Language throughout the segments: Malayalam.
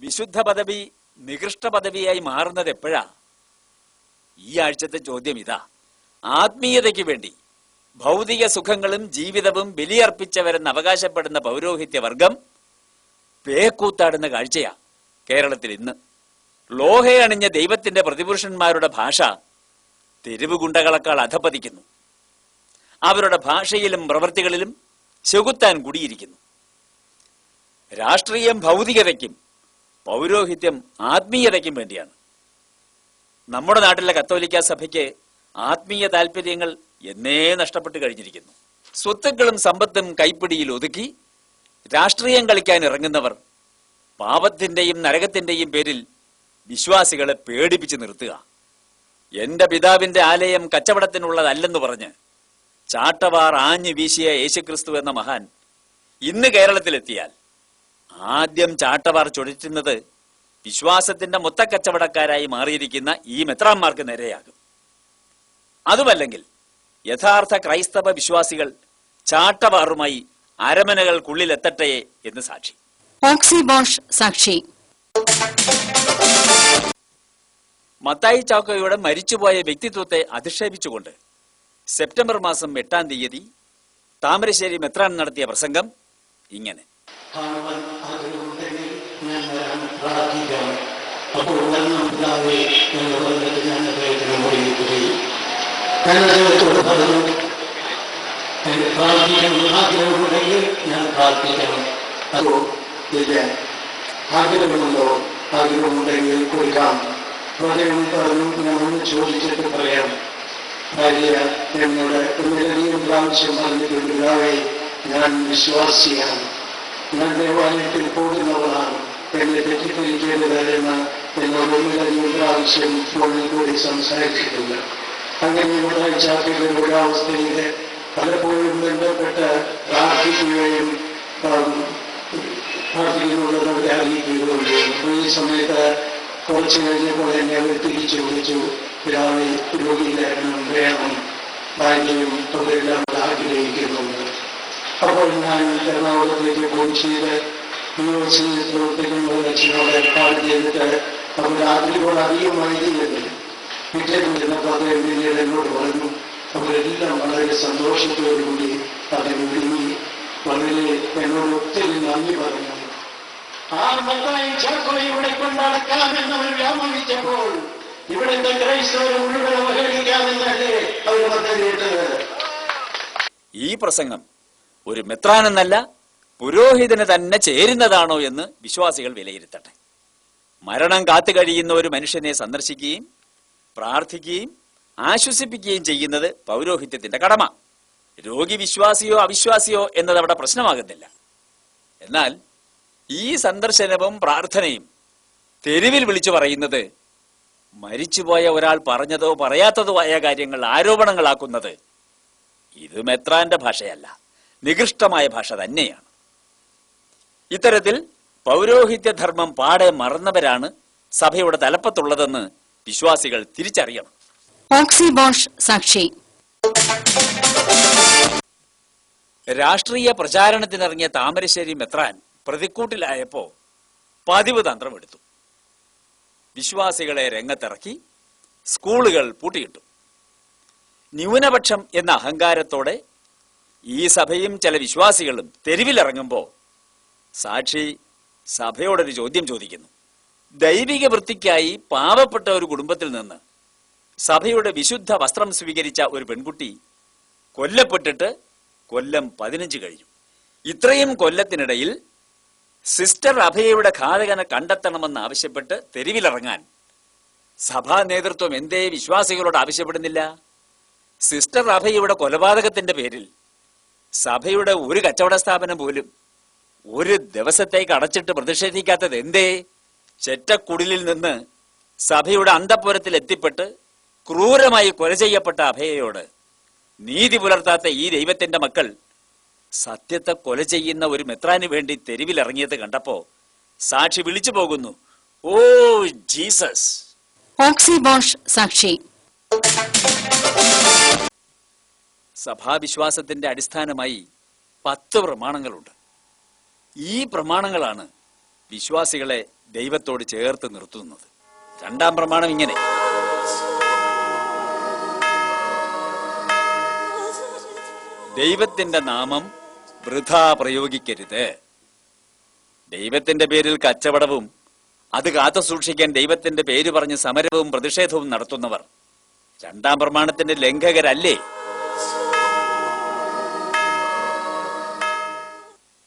വിശുദ്ധ പദവി നികൃഷ്ട പദവിയായി മാറുന്നത് എപ്പോഴാ? ഈ ആഴ്ചത്തെ ചോദ്യം ഇതാ. ആത്മീയതയ്ക്ക് വേണ്ടി ഭൗതിക സുഖങ്ങളും ജീവിതവും ബലിയർപ്പിച്ചവരെന്ന് അവകാശപ്പെടുന്ന പൗരോഹിത്യ വർഗം പേക്കൂത്താടുന്ന കാഴ്ചയാ കേരളത്തിൽ ഇന്ന്. ലോഹയണിഞ്ഞ ദൈവത്തിന്റെ പ്രതിപുരുഷന്മാരുടെ ഭാഷ തെരുവ് ഗുണ്ടകളെക്കാൾ അധപ്പതിക്കുന്നു. അവരുടെ ഭാഷയിലും പ്രവൃത്തികളിലും ചെകുത്താൻ കുടിയിരിക്കുന്നു. രാഷ്ട്രീയം ഭൗതികതയ്ക്കും പൗരോഹിത്യം ആത്മീയതയ്ക്കും വേണ്ടിയാണ്. നമ്മുടെ നാട്ടിലെ കത്തോലിക്ക സഭയ്ക്ക് ആത്മീയ താല്പര്യങ്ങൾ എന്നേ നഷ്ടപ്പെട്ടു കഴിഞ്ഞിരിക്കുന്നു. സ്വത്തുക്കളും സമ്പത്തും കൈപ്പിടിയിൽ ഒതുക്കി രാഷ്ട്രീയം കളിക്കാൻ ഇറങ്ങുന്നവർ പാപത്തിന്റെയും നരകത്തിന്റെയും പേരിൽ വിശ്വാസികളെ പേടിപ്പിച്ചു നിർത്തുക. എന്റെ പിതാവിന്റെ ആലയം കച്ചവടത്തിനുള്ളതല്ലെന്ന് പറഞ്ഞ് ചാട്ടവാർ ആഞ്ഞു വീശിയ യേശുക്രിസ്തു എന്ന മഹാൻ ഇന്ന് കേരളത്തിലെത്തിയാൽ ആദ്യം ചാട്ടവാർ ചൊടിച്ചുന്നത് വിശ്വാസത്തിന്റെ മൊത്തക്കച്ചവടക്കാരായി മാറിയിരിക്കുന്ന ഈ മെത്രാന്മാർക്ക് നേരെയാകും. അതുമല്ലെങ്കിൽ യഥാർത്ഥ ക്രൈസ്തവ വിശ്വാസികൾ ചാട്ടവാറുമായി അരമനകൾക്കുള്ളിലെത്തട്ടെ എന്ന് സാക്ഷി. ഓക്സിബോഷ് സാക്ഷി. മത്തായി ചാക്കോയുടെ മരിച്ചുപോയ വ്യക്തിത്വത്തെ അധിക്ഷേപിച്ചുകൊണ്ട് സെപ്റ്റംബർ മാസം 8-ാം തീയതി താമരശ്ശേരി മെത്രാൻ നടത്തിയ പ്രസംഗം ഇങ്ങനെ: ആഗ്രഹമുണ്ടോ? ആഗ്രഹമുണ്ടെങ്കിൽ കൊടുക്കാം. പറഞ്ഞു ഞാൻ ചോദിച്ചിട്ട് പറയാം. ഭാര്യ എന്നോട് ഒന്നിലധികം പ്രാവശ്യം പറഞ്ഞിട്ടുണ്ട്, പിതാവേ ഞാൻ വിശ്വാസിയാണ്, ഞാൻ ദേവാലയത്തിൽ പോകുന്നവളാണ്, എന്നെ തെറ്റിദ്ധരിക്കരുത് എന്ന് എന്നോട് ഒന്നിലധികം പ്രാവശ്യം ഫോണിൽ കൂടി സംസാരിച്ചിട്ടുണ്ട്. അങ്ങനെയുള്ള ചാക്കയുടെ ഒരവസ്ഥയിൽ പലപ്പോഴും ബന്ധപ്പെട്ട് പ്രാർത്ഥിക്കുകയും പ്രാർത്ഥിക്കുന്നുള്ളത് അവരെ അറിയിക്കുകയുള്ളൂ. ഈ സമയത്ത് കുറച്ച് കഴിഞ്ഞപ്പോൾ എന്നെ അവർ തിരിച്ചു വിളിച്ചു, പിതാവേ രോഗിയിലായിരുന്നു, വേണം, ഭാര്യയും അവരെല്ലാം ആഗ്രഹിക്കുന്നുണ്ട്. അപ്പോൾ ഞാൻ എറണാകുളത്തേക്ക് ഫോൺ ചെയ്ത് യൂണിവേഴ്സിറ്റിയിൽ പ്രവർത്തിക്കുന്ന അച്ഛനോട് ഏർപ്പാട് ചെയ്തിട്ട് അവർ ആഗ്രഹങ്ങൾ അധികം വൈകിയില്ല. പിറ്റേന്ന് വരുന്നപ്പോൾ അദ്ദേഹം പിന്നീട് എന്നോട് പറഞ്ഞു, അവരെല്ലാം വളരെ സന്തോഷത്തോടുകൂടി അതിന് വിഴുങ്ങി വളരെ എന്നോട് ഒത്തിരി നന്ദി പറഞ്ഞു. ആ മത്തായി ചാക്കോയെ ഇവിടെ കൊണ്ടടക്കാമെന്നവർ വ്യാമോഹിച്ചപ്പോൾ ഇവിടുത്തെ ക്രൈസ്തവരെ മുഴുവൻ അവഹേളിക്കാമെന്നല്ലേ അവർ പദ്ധതിയിട്ടത്. ഈ പ്രസംഗം ഒരു മെത്രാനെന്നല്ല പുരോഹിതന് തന്നെ ചേരുന്നതാണോ എന്ന് വിശ്വാസികൾ വിലയിരുത്തട്ടെ. മരണം കാത്തു കഴിയുന്ന ഒരു മനുഷ്യനെ സന്ദർശിക്കുകയും പ്രാർത്ഥിക്കുകയും ആശ്വസിപ്പിക്കുകയും ചെയ്യുന്നത് പൗരോഹിത്യത്തിന്റെ കടമ. രോഗി വിശ്വാസിയോ അവിശ്വാസിയോ എന്നത് അവിടെ പ്രശ്നമാകുന്നില്ല. എന്നാൽ ഈ സന്ദർശനവും പ്രാർത്ഥനയും തെരുവിൽ വിളിച്ചു പറയുന്നത് മരിച്ചുപോയ ഒരാൾ പറഞ്ഞതോ പറയാത്തതോ ആയ കാര്യങ്ങൾ ആരോപണങ്ങളാക്കുന്നത് ഇത് മെത്രാന്റെ ഭാഷയല്ല, നികൃഷ്ടമായ ഭാഷ തന്നെയാണ്. ഇത്തരത്തിൽ പൗരോഹിത്യധർമ്മം പാടെ മറന്നവരാണ് സഭയുടെ തലപ്പത്തുള്ളതെന്ന് വിശ്വാസികൾ തിരിച്ചറിയണം. ഓക്സിബോഷ് സാക്ഷി. രാഷ്ട്രീയ പ്രചാരണത്തിനിറങ്ങിയ താമരശ്ശേരി മെത്രാൻ പ്രതിക്കൂട്ടിലായപ്പോ പതിവ് തന്ത്രമെടുത്തു. വിശ്വാസികളെ രംഗത്തിറക്കി സ്കൂളുകൾ പൂട്ടിയിട്ടു. ന്യൂനപക്ഷം എന്ന അഹങ്കാരത്തോടെ ഈ സഭയും ചില വിശ്വാസികളും തെരുവിലിറങ്ങുമ്പോ സാക്ഷി സഭയോടൊരു ചോദ്യം ചോദിക്കുന്നു. ദൈവിക വൃത്തിക്കായി പാവപ്പെട്ട ഒരു കുടുംബത്തിൽ നിന്ന് സഭയുടെ വിശുദ്ധ വസ്ത്രം സ്വീകരിച്ച ഒരു പെൺകുട്ടി കൊല്ലപ്പെട്ടിട്ട് കൊല്ലം 15 കഴിഞ്ഞു. ഇത്രയും കൊല്ലത്തിനിടയിൽ സിസ്റ്റർ അഭയയുടെ ഘാതകനെ കണ്ടെത്തണമെന്ന് ആവശ്യപ്പെട്ട് തെരുവിലിറങ്ങാൻ സഭാ നേതൃത്വം എന്തേ വിശ്വാസികളോട് ആവശ്യപ്പെടുന്നില്ല? സിസ്റ്റർ അഭയയുടെ കൊലപാതകത്തിന്റെ പേരിൽ സഭയുടെ ഒരു കച്ചവട സ്ഥാപനം പോലും ഒരു ദിവസത്തേക്ക് അടച്ചിട്ട് പ്രതിഷേധിക്കാത്തത് എന്തേ? ചെറ്റക്കുടിലിൽ നിന്ന് സഭയുടെ അന്തഃപുരത്തിൽ എത്തിപ്പെട്ട് ക്രൂരമായി കൊല ചെയ്യപ്പെട്ട അഭയയോട് നീതി പുലർത്താത്ത ഈ ദൈവത്തിന്റെ മക്കൾ സത്യത്തെ കൊല ചെയ്യുന്ന ഒരു മെത്രാന് വേണ്ടി തെരുവിലിറങ്ങിയത് കണ്ടപ്പോ സാക്ഷി വിളിച്ചു പോകുന്നു, ഓ ജീസസ്. ഓക്സിബോഷ് സാക്ഷി. സഭാവിശ്വാസത്തിന്റെ അടിസ്ഥാനമായി 10 പ്രമാണങ്ങളുണ്ട്. ഈ പ്രമാണങ്ങളാണ് വിശ്വാസികളെ ദൈവത്തോട് ചേർത്ത് നിർത്തുന്നത്. രണ്ടാം പ്രമാണം ഇങ്ങനെ: ദൈവത്തിന്റെ നാമം വൃഥാ പ്രയോഗിക്കരുത്. ദൈവത്തിന്റെ പേരിൽ കച്ചവടവും അത് കാത്തു സൂക്ഷിക്കാൻ ദൈവത്തിന്റെ പേര് പറഞ്ഞ് സമരവും പ്രതിഷേധവും നടത്തുന്നവർ രണ്ടാം പ്രമാണത്തിന്റെ ലംഘകരല്ലേ?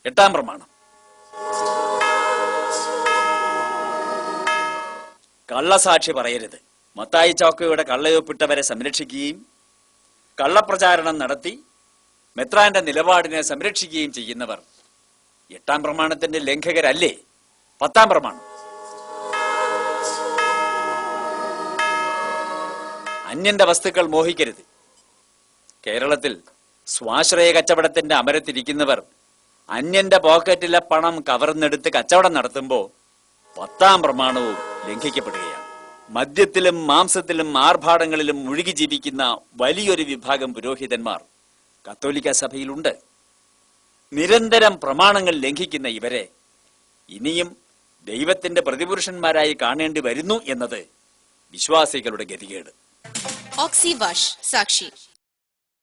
എട്ടാം പ്രമാണം: കള്ളസാക്ഷി പറയരുത്. മത്തായി ചാക്കോയുടെ കള്ളയൊപ്പിട്ടവരെ സംരക്ഷിക്കുകയും കള്ളപ്രചാരണം നടത്തി മെത്രാന്റെ നിലപാടിനെ സംരക്ഷിക്കുകയും ചെയ്യുന്നവർ എട്ടാം പ്രമാണത്തിന്റെ ലംഘകരല്ലേ? പത്താം പ്രമാണം: അന്യന്റെ വസ്തുക്കൾ മോഹിക്കരുത്. കേരളത്തിൽ സ്വാശ്രയ കച്ചവടത്തിന്റെ അമരത്തിരിക്കുന്നവർ അന്യന്റെ പോക്കറ്റിലെ പണം കവർന്നെടുത്ത് കച്ചവടം നടത്തുമ്പോൾ പത്താം പ്രമാണവും ലംഘിക്കപ്പെടുകയാണ്. മദ്യത്തിലും മാംസത്തിലും ആർഭാടങ്ങളിലും മുഴുകി ജീവിക്കുന്ന വലിയൊരു വിഭാഗം പുരോഹിതന്മാർ കത്തോലിക്ക സഭയിലുണ്ട്. നിരന്തരം പ്രമാണങ്ങൾ ലംഘിക്കുന്ന ഇവരെ ഇനിയും ദൈവത്തിന്റെ പ്രതിപുരുഷന്മാരായി കാണേണ്ടി വരുന്നു എന്നത് വിശ്വാസികളുടെ ഗതികേട്. ഓക്സി വാഷ് സാക്ഷി